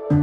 Thank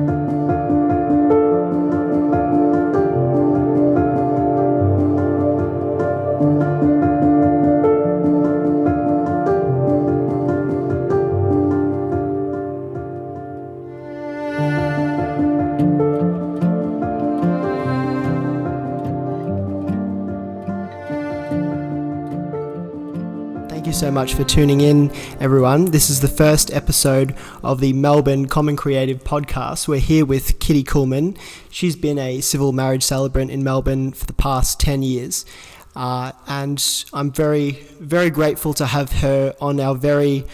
you so much for tuning in, everyone. This is the first episode of the Melbourne Common Creative podcast. We're here with Kitty Kulman. She's been a civil marriage celebrant in Melbourne for the past 10 years. And I'm very, very grateful to have her on our very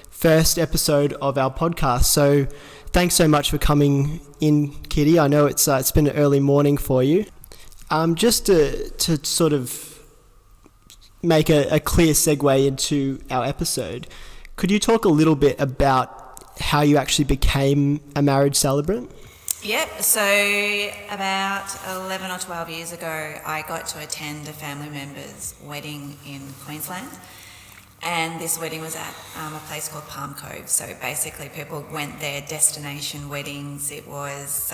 first episode of our podcast. So thanks so much for coming in, Kitty. I know it's been an early morning for you. Just to sort of make a clear segue into our episode, could you talk a little bit about how you actually became a marriage celebrant? Yep, so about 11 or 12 years ago, I got to attend a family member's wedding in Queensland. And this wedding was at a place called Palm Cove. So basically people went there, destination weddings. It was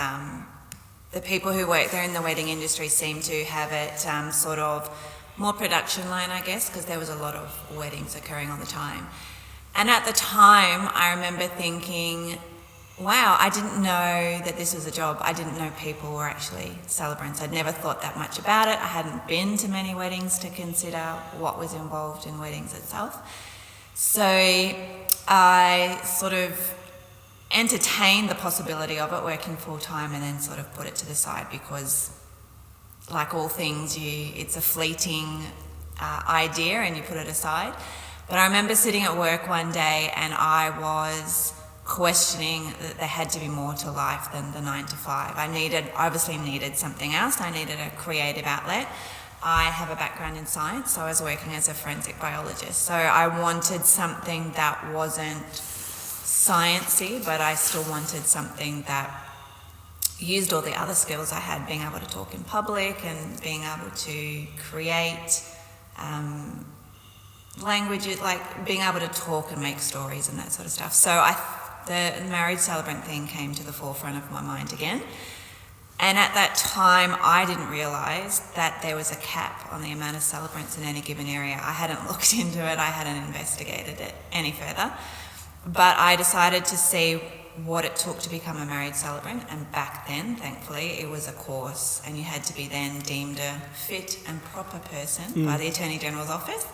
the people who work there in the wedding industry seem to have it sort of more production line, I guess, because there was a lot of weddings occurring all the time. And at the time, I remember thinking, wow, I didn't know that this was a job. I didn't know people were actually celebrants. I'd never thought that much about it. I hadn't been to many weddings to consider what was involved in weddings itself. So I sort of entertained the possibility of it working full-time and then sort of put it to the side because, like all things, it's a fleeting idea and you put it aside. But I remember sitting at work one day and I was questioning that there had to be more to life than the 9 to 5. I obviously needed something else. I needed a creative outlet. I have a background in science, so I was working as a forensic biologist. So I wanted something that wasn't sciencey, but I still wanted something that used all the other skills I had, being able to talk in public and being able to create languages, like being able to talk and make stories and that sort of stuff. So the marriage celebrant thing came to the forefront of my mind again. And at that time, I didn't realise that there was a cap on the amount of celebrants in any given area. I hadn't looked into it, I hadn't investigated it any further. But I decided to see what it took to become a marriage celebrant, and back then, thankfully, it was a course and you had to be then deemed a fit and proper person by the Attorney General's office.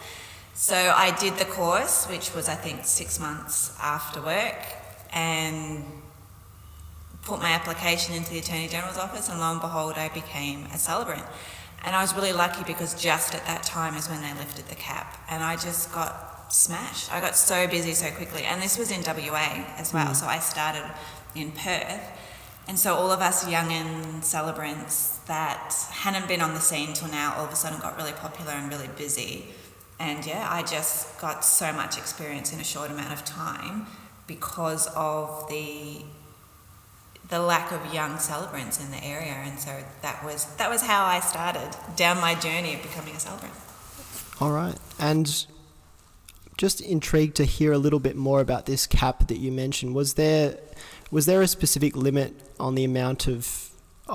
So I did the course, which was I think 6 months after work, and put my application into the Attorney General's office, and lo and behold I became a celebrant. And I was really lucky because just at that time is when they lifted the cap, and I just got smashed. I got so busy so quickly, and this was in WA as well, so I started in Perth, and so all of us young'un celebrants that hadn't been on the scene till now all of a sudden got really popular and really busy. And yeah, I just got so much experience in a short amount of time because of the lack of young celebrants in the area, and so that was how I started down my journey of becoming a celebrant. All right, and just intrigued to hear a little bit more about this cap that you mentioned. Was there a specific limit on the amount of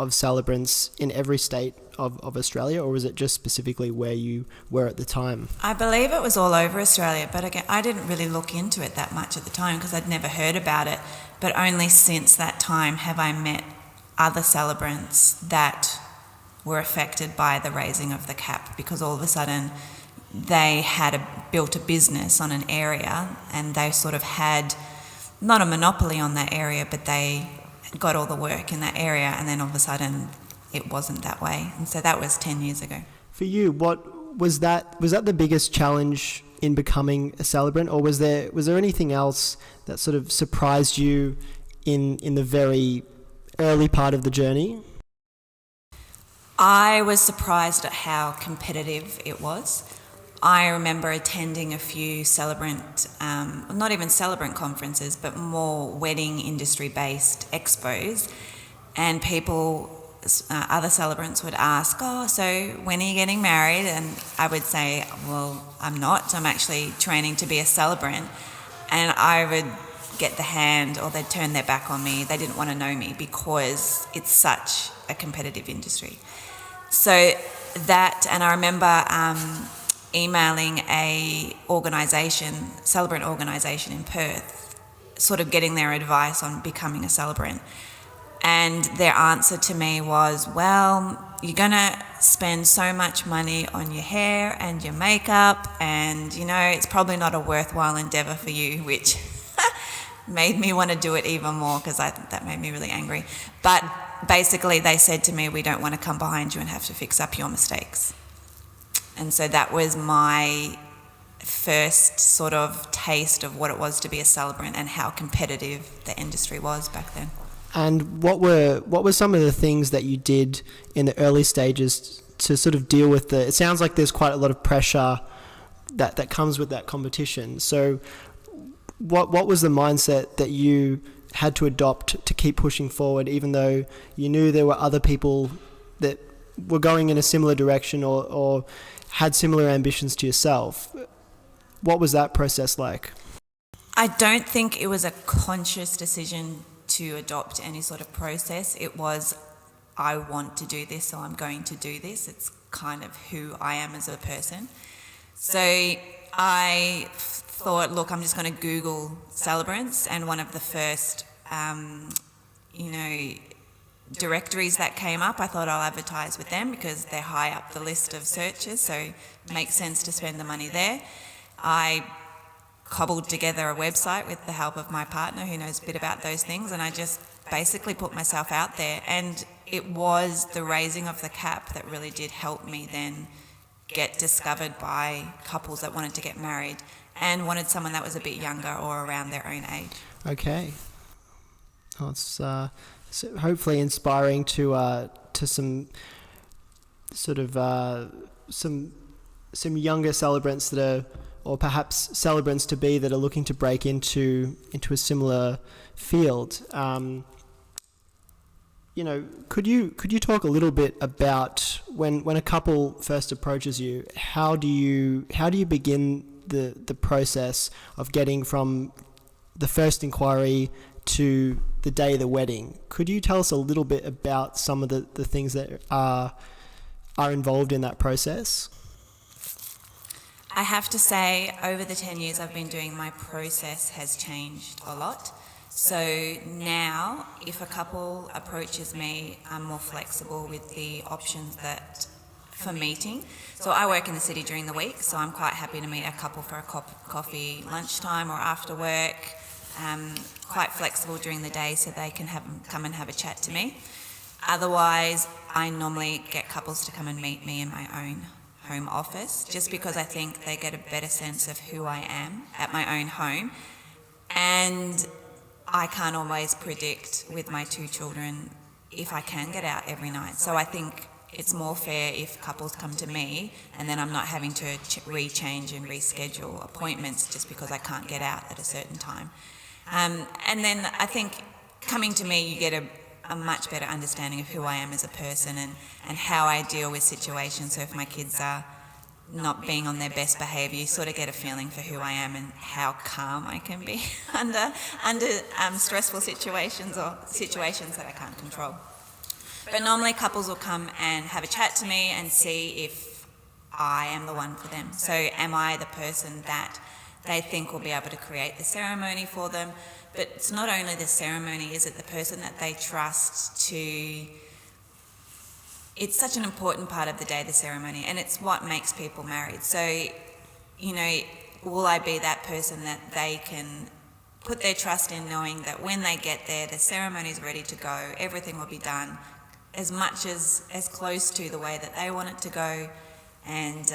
celebrants in every state of Australia, or was it just specifically where you were at the time? I believe it was all over Australia, but again, I didn't really look into it that much at the time because I'd never heard about it. But only since that time have I met other celebrants that were affected by the raising of the cap, because all of a sudden they had built a business on an area and they sort of had not a monopoly on that area, but they got all the work in that area, and then all of a sudden it wasn't that way. And so that was 10 years ago. For you, what was that the biggest challenge in becoming a celebrant, or was there anything else that sort of surprised you in the very early part of the journey? I was surprised at how competitive it was. I remember attending a few celebrant, not even celebrant conferences, but more wedding industry-based expos, and people, other celebrants would ask, oh, so when are you getting married? And I would say, well, I'm not. I'm actually training to be a celebrant. And I would get the hand or they'd turn their back on me. They didn't want to know me because it's such a competitive industry. So that, and I remember emailing a celebrant organisation in Perth, sort of getting their advice on becoming a celebrant. And their answer to me was, well, you're going to spend so much money on your hair and your makeup and, it's probably not a worthwhile endeavour for you, which made me want to do it even more because that made me really angry. But basically they said to me, we don't want to come behind you and have to fix up your mistakes. And so that was my first sort of taste of what it was to be a celebrant and how competitive the industry was back then. And what were some of the things that you did in the early stages to sort of deal with it sounds like there's quite a lot of pressure that comes with that competition. So what was the mindset that you had to adopt to keep pushing forward, even though you knew there were other people that were going in a similar direction or had similar ambitions to yourself? What was that process like? I don't think it was a conscious decision to adopt any sort of process. It was, I want to do this, so I'm going to do this. It's kind of who I am as a person. So I thought, look, I'm just going to Google celebrants, and one of the first, directories that came up, I thought I'll advertise with them because they're high up the list of searches, so it makes sense to spend the money there. I cobbled together a website with the help of my partner who knows a bit about those things, and I just basically put myself out there, and it was the raising of the cap that really did help me then get discovered by couples that wanted to get married and wanted someone that was a bit younger or around their own age. Okay. Oh, it's hopefully inspiring to some sort of some younger celebrants that are, or perhaps celebrants to be, that are looking to break into a similar field. Could you talk a little bit about when a couple first approaches you, how do you begin the process of getting from the first inquiry to the day of the wedding? Could you tell us a little bit about some of the things that are involved in that process? I have to say, over the 10 years I've been doing, my process has changed a lot. So now, if a couple approaches me, I'm more flexible with the options for meeting. So I work in the city during the week, so I'm quite happy to meet a couple for a coffee lunchtime or after work. Quite flexible during the day so they can come and have a chat to me. Otherwise, I normally get couples to come and meet me in my own home office, just because I think they get a better sense of who I am at my own home. And I can't always predict with my 2 children if I can get out every night. So I think it's more fair if couples come to me and then I'm not having to rechange and reschedule appointments just because I can't get out at a certain time. And then I think coming to me, you get a much better understanding of who I am as a person and how I deal with situations. So if my kids are not being on their best behaviour, you sort of get a feeling for who I am and how calm I can be under stressful situations or situations that I can't control. But normally couples will come and have a chat to me and see if I am the one for them. So am I the person that they think will be able to create the ceremony for them? But it's not only the ceremony, is it the person that they trust to... It's such an important part of the day, the ceremony, and it's what makes people married. So, will I be that person that they can put their trust in, knowing that when they get there, the ceremony is ready to go, everything will be done as much as close to the way that they want it to go, and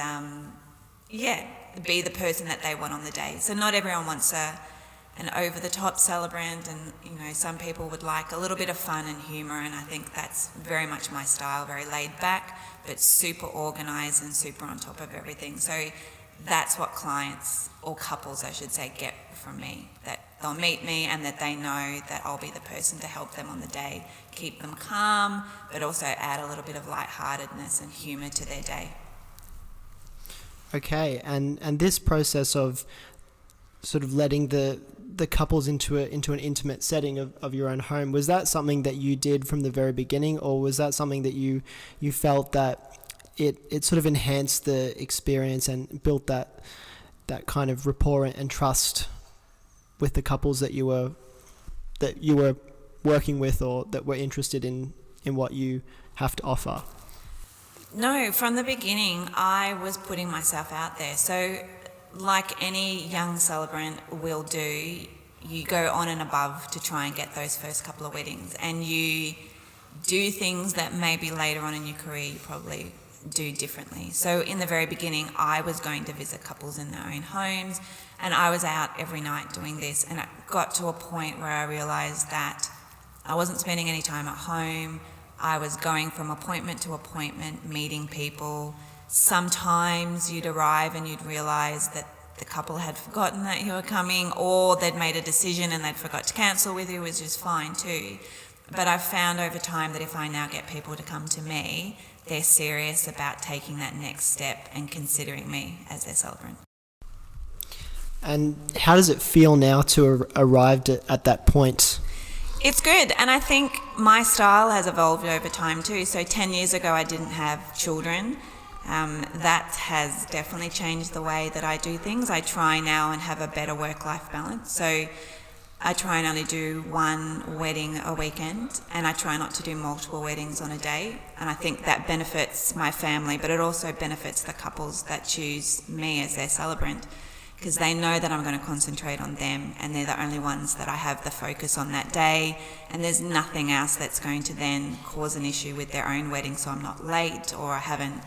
be the person that they want on the day. So not everyone wants an over-the-top celebrant, and some people would like a little bit of fun and humour, and I think that's very much my style, very laid back but super organised and super on top of everything. So that's what clients, or couples I should say, get from me, that they'll meet me and that they know that I'll be the person to help them on the day, keep them calm but also add a little bit of lightheartedness and humour to their day. Okay, and this process of sort of letting the the couples into an intimate setting of your own home. Was that something that you did from the very beginning, or was that something that you felt that it sort of enhanced the experience and built that kind of rapport and trust with the couples that you were working with, or that were interested in what you have to offer? No, from the beginning, I was putting myself out there. So, like any young celebrant will do, you go on and above to try and get those first couple of weddings, and you do things that maybe later on in your career you probably do differently. So in the very beginning, I was going to visit couples in their own homes, and I was out every night doing this, and it got to a point where I realised that I wasn't spending any time at home. I was going from appointment to appointment, meeting people. Sometimes you'd arrive and you'd realise that the couple had forgotten that you were coming, or they'd made a decision and they'd forgot to cancel with you, which is fine too. But I've found over time that if I now get people to come to me, they're serious about taking that next step and considering me as their celebrant. And how does it feel now to arrived at that point? It's good, and I think my style has evolved over time too. So 10 years ago I didn't have children. That has definitely changed the way that I do things. I try now and have a better work-life balance. So I try and only do one wedding a weekend, and I try not to do multiple weddings on a day. And I think that benefits my family, but it also benefits the couples that choose me as their celebrant, because they know that I'm going to concentrate on them, and they're the only ones that I have the focus on that day, and there's nothing else that's going to then cause an issue with their own wedding, so I'm not late, or I haven't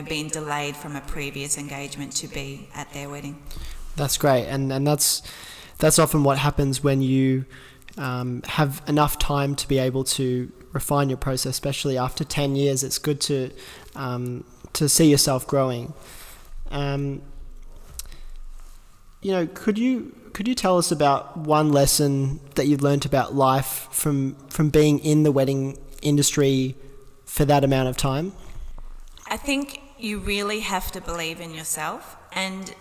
been delayed from a previous engagement to be at their wedding. That's great, and that's often what happens when you have enough time to be able to refine your process, especially after 10 years. It's good to see yourself growing. Could you tell us about one lesson that you've learned about life from being in the wedding industry for that amount of time? I think you really have to believe in yourself, and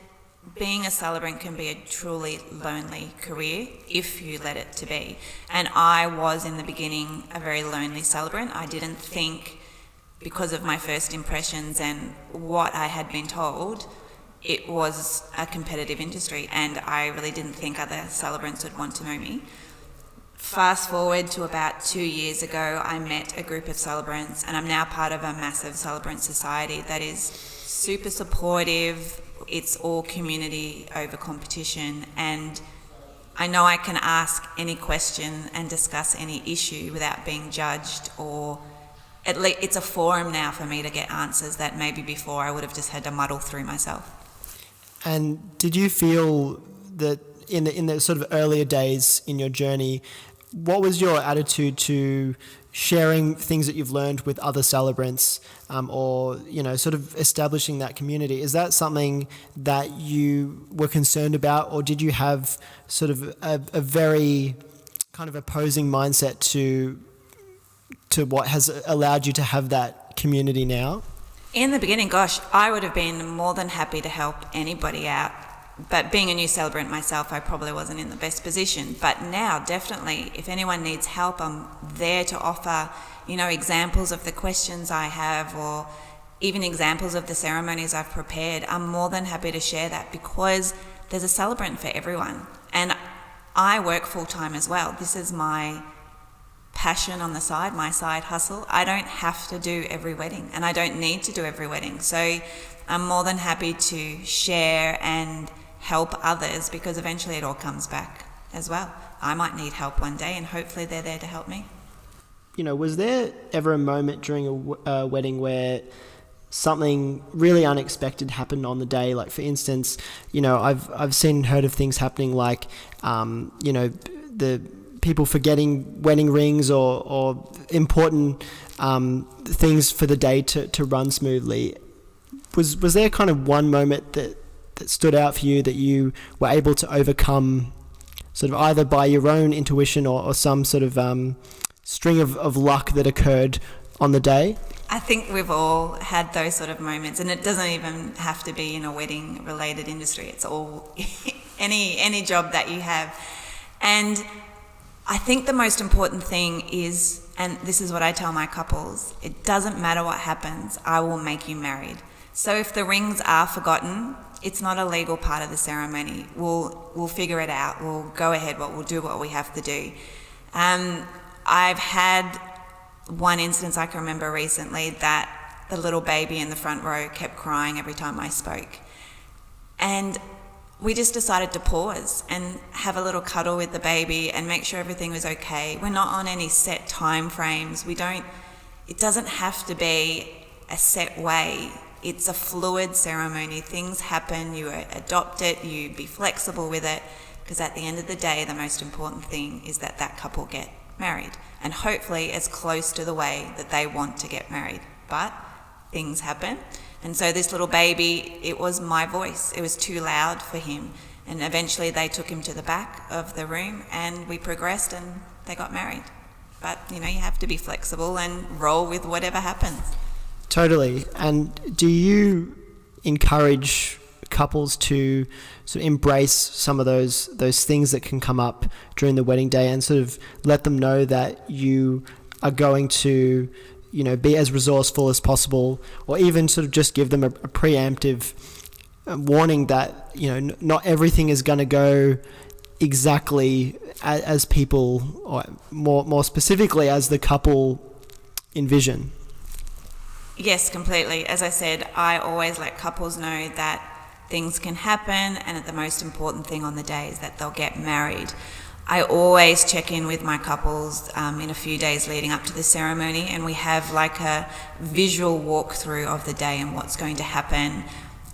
being a celebrant can be a truly lonely career if you let it to be. And I was in the beginning a very lonely celebrant. I didn't think, because of my first impressions and what I had been told, it was a competitive industry, and I really didn't think other celebrants would want to know me. Fast forward to about 2 years ago, I met a group of celebrants, and I'm now part of a massive celebrant society that is super supportive. It's all community over competition, and I know I can ask any question and discuss any issue without being judged, or at least it's a forum now for me to get answers that maybe before I would have just had to muddle through myself. And did you feel that in the sort of earlier days in your journey, what was your attitude to sharing things that you've learned with other celebrants, or sort of establishing that community? Is that something that you were concerned about, or did you have sort of a very kind of opposing mindset to what has allowed you to have that community now? In the beginning, gosh, I would have been more than happy to help anybody out. But being a new celebrant myself, I probably wasn't in the best position. But now, definitely, if anyone needs help, I'm there to offer, examples of the questions I have, or even examples of the ceremonies I've prepared. I'm more than happy to share that, because there's a celebrant for everyone. And I work full-time as well. This is my passion on the side, my side hustle. I don't have to do every wedding, and I don't need to do every wedding. So I'm more than happy to share and help others, because eventually it all comes back as well. I might need help one day, and hopefully they're there to help me. Was there ever a moment during a wedding where something really unexpected happened on the day? Like, for instance, I've seen and heard of things happening like, the people forgetting wedding rings or important things for the day to run smoothly. Was there kind of one moment that stood out for you that you were able to overcome, sort of either by your own intuition or some sort of string of luck that occurred on the day? I think we've all had those sort of moments, and it doesn't even have to be in a wedding related industry. It's all any job that you have. And I think the most important thing is, and this is what I tell my couples, it doesn't matter what happens, I will make you married. So if the rings are forgotten, it's not a legal part of the ceremony. We'll figure it out. We'll go ahead, we'll do what we have to do. I've had one instance I can remember recently that the little baby in the front row kept crying every time I spoke. And we just decided to pause and have a little cuddle with the baby and make sure everything was okay. We're not on any set time frames. It doesn't have to be a set way. It's a fluid ceremony. Things happen, you adopt it, you be flexible with it, because at the end of the day, the most important thing is that that couple get married, and hopefully as close to the way that they want to get married. But things happen. And so this little baby, it was my voice. It was too loud for him. And eventually they took him to the back of the room and we progressed and they got married. But, you have to be flexible and roll with whatever happens. Totally. And do you encourage couples to sort of embrace some of those things that can come up during the wedding day and sort of let them know that you are going to be as resourceful as possible, or even sort of just give them a preemptive warning that, not everything is going to go exactly as people, or more specifically as the couple envision? Yes, completely. As I said, I always let couples know that things can happen, and that the most important thing on the day is that they'll get married. I always check in with my couples in a few days leading up to the ceremony, and we have like a visual walkthrough of the day and what's going to happen.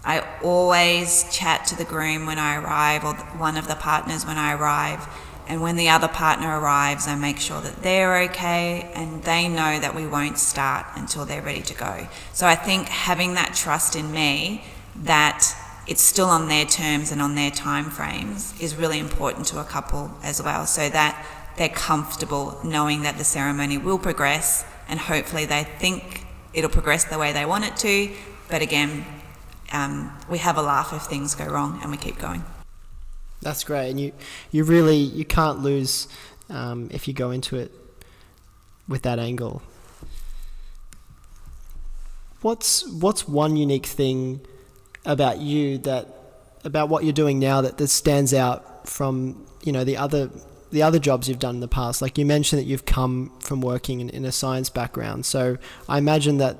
I always chat to the groom when I arrive, or one of the partners when I arrive, and when the other partner arrives, I make sure that they're okay and they know that we won't start until they're ready to go. So I think having that trust in me that it's still on their terms and on their time frames is really important to a couple as well, so that they're comfortable knowing that the ceremony will progress, and hopefully they think it'll progress the way they want it to. But again, we have a laugh if things go wrong and we keep going. That's great. And you can't lose if you go into it with that angle. What's one unique thing about about what you're doing now that stands out from the other jobs you've done in the past? Like you mentioned that you've come from working in a science background, so I imagine that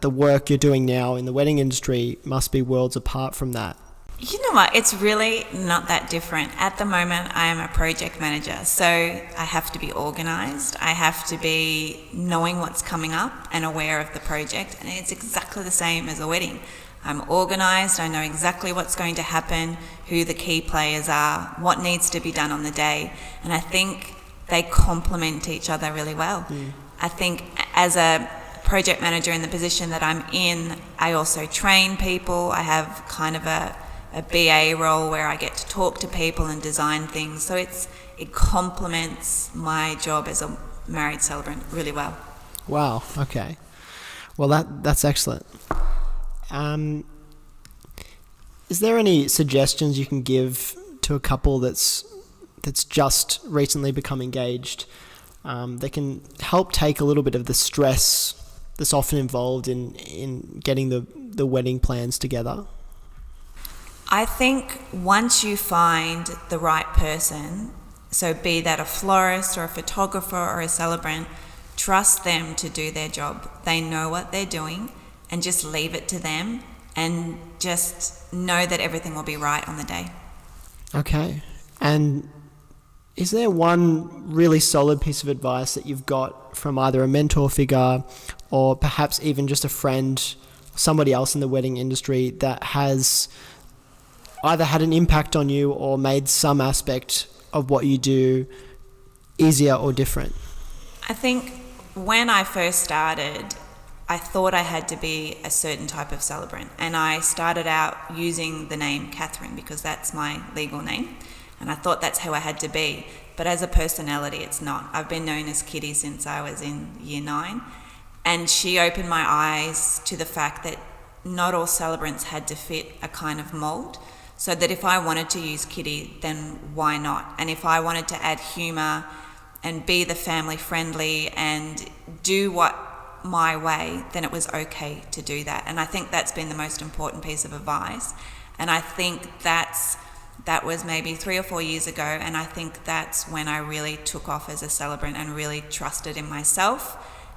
the work you're doing now in the wedding industry must be worlds apart from that. You know what, it's really not that different. At the moment I am a project manager, so I have to be organised, I have to be knowing what's coming up and aware of the project, and it's exactly the same as a wedding. I'm organised, I know exactly what's going to happen, who the key players are, what needs to be done on the day, and I think they complement each other really well. I think as a project manager in the position that I'm in, I also train people. I have kind of a BA role where I get to talk to people and design things, so it complements my job as a married celebrant really well. Wow, okay. Well, that's excellent. Is there any suggestions you can give to a couple that's just recently become engaged that can help take a little bit of the stress that's often involved in getting the wedding plans together? I think once you find the right person, so be that a florist or a photographer or a celebrant, trust them to do their job. They know what they're doing, and just leave it to them and just know that everything will be right on the day. Okay. And is there one really solid piece of advice that you've got from either a mentor figure or perhaps even just a friend, somebody else in the wedding industry that has either had an impact on you or made some aspect of what you do easier or different? I think when I first started, I thought I had to be a certain type of celebrant, and I started out using the name Catherine because that's my legal name, and I thought that's how I had to be. But as a personality, it's not. I've been known as Kitty since I was in year 9, and she opened my eyes to the fact that not all celebrants had to fit a kind of mould. so that if I wanted to use Kitty, then why not? And if I wanted to add humour and be the family friendly and do what my way, then it was okay to do that. And I think that's been the most important piece of advice. And I think that was maybe 3 or 4 years ago, and I think that's when I really took off as a celebrant and really trusted in myself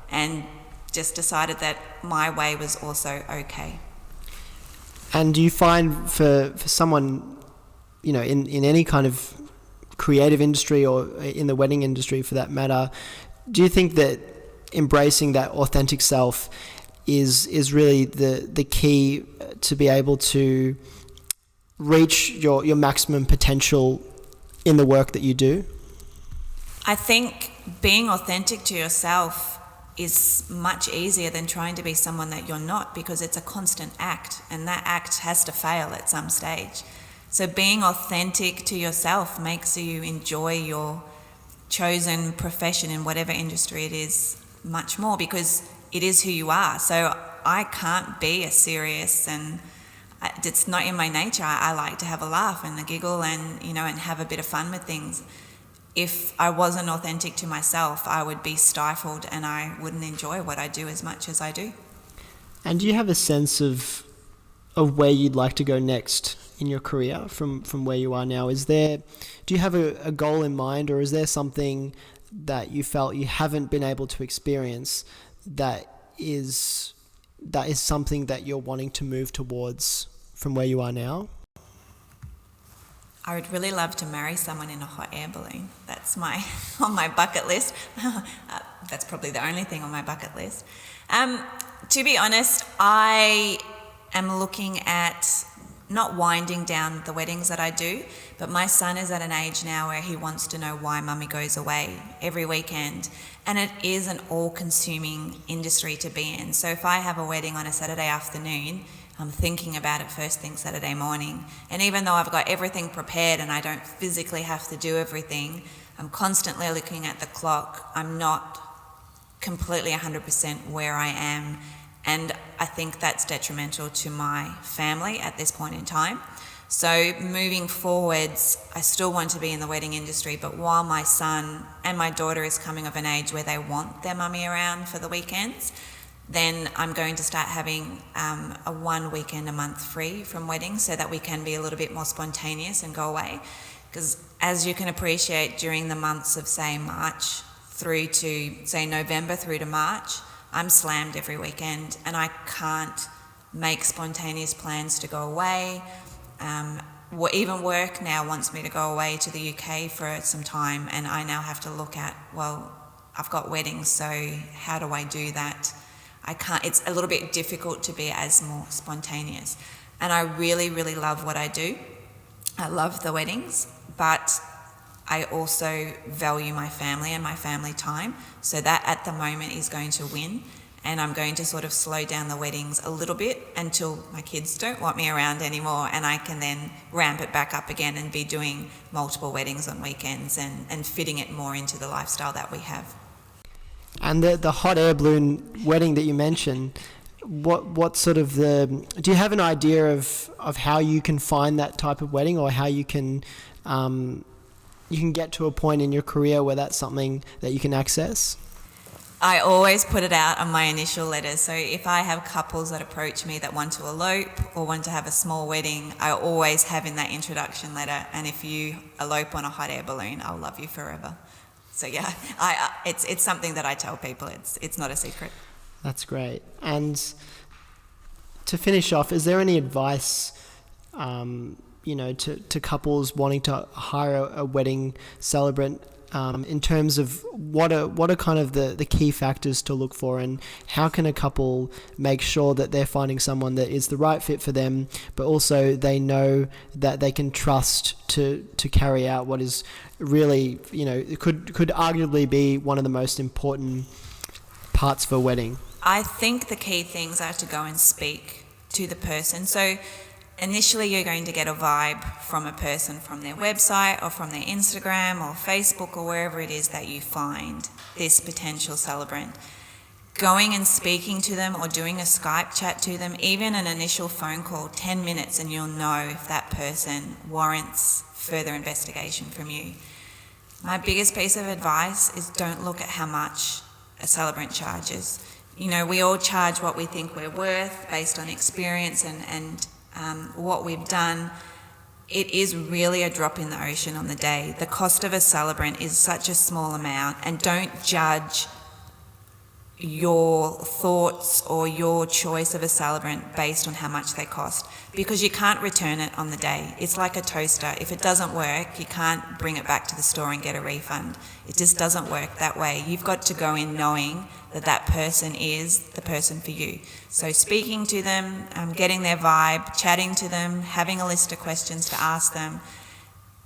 and just decided that my way was also okay. And do you find for someone, in any kind of creative industry or in the wedding industry for that matter, do you think that embracing that authentic self is really the key to be able to reach your maximum potential in the work that you do? I think being authentic to yourself is much easier than trying to be someone that you're not, because it's a constant act, and that act has to fail at some stage. So being authentic to yourself makes you enjoy your chosen profession in whatever industry it is much more, because it is who you are. So I can't be a serious, and it's not in my nature. I like to have a laugh and a giggle and and have a bit of fun with things. If I wasn't authentic to myself, I would be stifled and I wouldn't enjoy what I do as much as I do. And do you have a sense of where you'd like to go next in your career from where you are now? Do you have a goal in mind, or is there something that you felt you haven't been able to experience that is something that you're wanting to move towards from where you are now? I would really love to marry someone in a hot air balloon. That's on my bucket list. That's probably the only thing on my bucket list. To be honest, I am looking at not winding down the weddings that I do, but my son is at an age now where he wants to know why mummy goes away every weekend. And it is an all-consuming industry to be in. So if I have a wedding on a Saturday afternoon, I'm thinking about it first thing Saturday morning. And even though I've got everything prepared and I don't physically have to do everything, I'm constantly looking at the clock. I'm not completely 100% where I am. And I think that's detrimental to my family at this point in time. So moving forwards, I still want to be in the wedding industry, but while my son and my daughter is coming of an age where they want their mummy around for the weekends, then I'm going to start having a 1 weekend a month free from weddings so that we can be a little bit more spontaneous and go away. Because as you can appreciate, during the months of, say, March through to, say, November through to March, I'm slammed every weekend and I can't make spontaneous plans to go away. Even work now wants me to go away to the UK for some time, and I now have to look at, well, I've got weddings, so how do I do that? I can't. It's a little bit difficult to be as more spontaneous. And I really, really love what I do. I love the weddings, but I also value my family and my family time. So that at the moment is going to win. And I'm going to sort of slow down the weddings a little bit until my kids don't want me around anymore, and I can then ramp it back up again and be doing multiple weddings on weekends and fitting it more into the lifestyle that we have. And the hot air balloon wedding that you mentioned, what sort of do you have an idea of how you can find that type of wedding, or how you can get to a point in your career where that's something that you can access? I always put it out on my initial letters. So if I have couples that approach me that want to elope or want to have a small wedding, I always have in that introduction letter, and if you elope on a hot air balloon, I'll love you forever. So yeah, it's something that I tell people. It's not a secret. That's great. And to finish off, is there any advice, to couples wanting to hire a wedding celebrant, in terms of what are kind of the key factors to look for, and how can a couple make sure that they're finding someone that is the right fit for them, but also they know that they can trust to carry out what is really, it could arguably be one of the most important parts of a wedding? I think the key things are to go and speak to the person. So initially you're going to get a vibe from a person from their website or from their Instagram or Facebook or wherever it is that you find this potential celebrant. going and speaking to them or doing a Skype chat to them, even an initial phone call, 10 minutes, and you'll know if that person warrants further investigation from you. My biggest piece of advice is don't look at how much a celebrant charges. You know, we all charge what we think we're worth based on experience and what we've done. It is really a drop in the ocean on the day. The cost of a celebrant is such a small amount, and don't judge your thoughts or your choice of a celebrant based on how much they cost, because you can't return it on the day. It's like a toaster. If it doesn't work, you can't bring it back to the store and get a refund. It just doesn't work that way. You've got to go in knowing that that person is the person for you. So speaking to them, getting their vibe, chatting to them, having a list of questions to ask them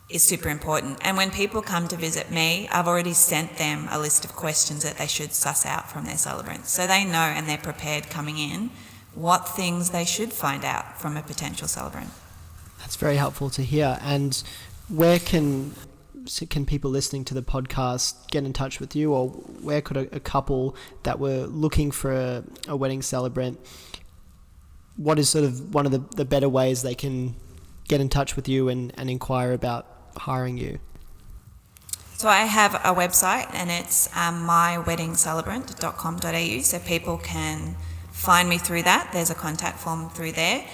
is super important. And when people come to visit me, I've already sent them a list of questions that they should suss out from their celebrants. So they know and they're prepared coming in what things they should find out from a potential celebrant. That's very helpful to hear. And where can people listening to the podcast get in touch with you, or where could a couple that were looking for a wedding celebrant, what is sort of one of the better ways they can get in touch with you and inquire about hiring you? So I have a website, and it's myweddingcelebrant.com.au, so people can find me through that. There's a contact form through there.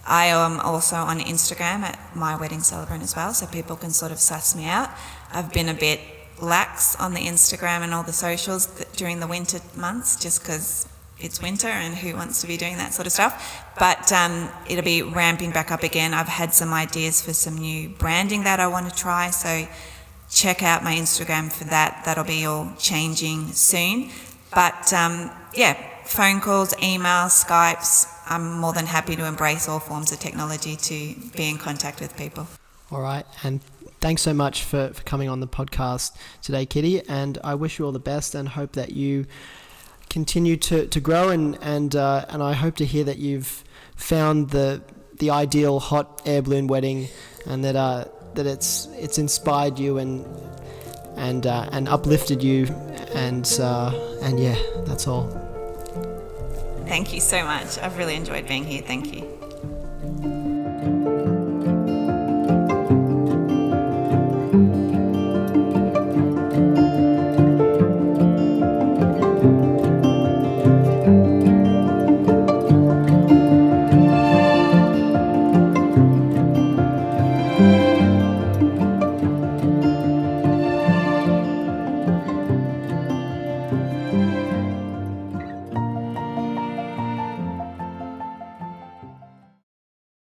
I am also on Instagram at myweddingcelebrant as well, so people can sort of suss me out. I've been a bit lax on the Instagram and all the socials during the winter months, just because it's winter and who wants to be doing that sort of stuff. But it'll be ramping back up again. I've had some ideas for some new branding that I want to try, so check out my Instagram for that. That'll be all changing soon. But phone calls, emails, Skypes, I'm more than happy to embrace all forms of technology to be in contact with people. All right, and thanks so much for coming on the podcast today, Kitty, and I wish you all the best and hope that you continue to grow, and I hope to hear that you've found the ideal hot air balloon wedding, and that it's inspired you and uplifted you, and yeah, that's all. Thank you so much. I've really enjoyed being here. Thank you.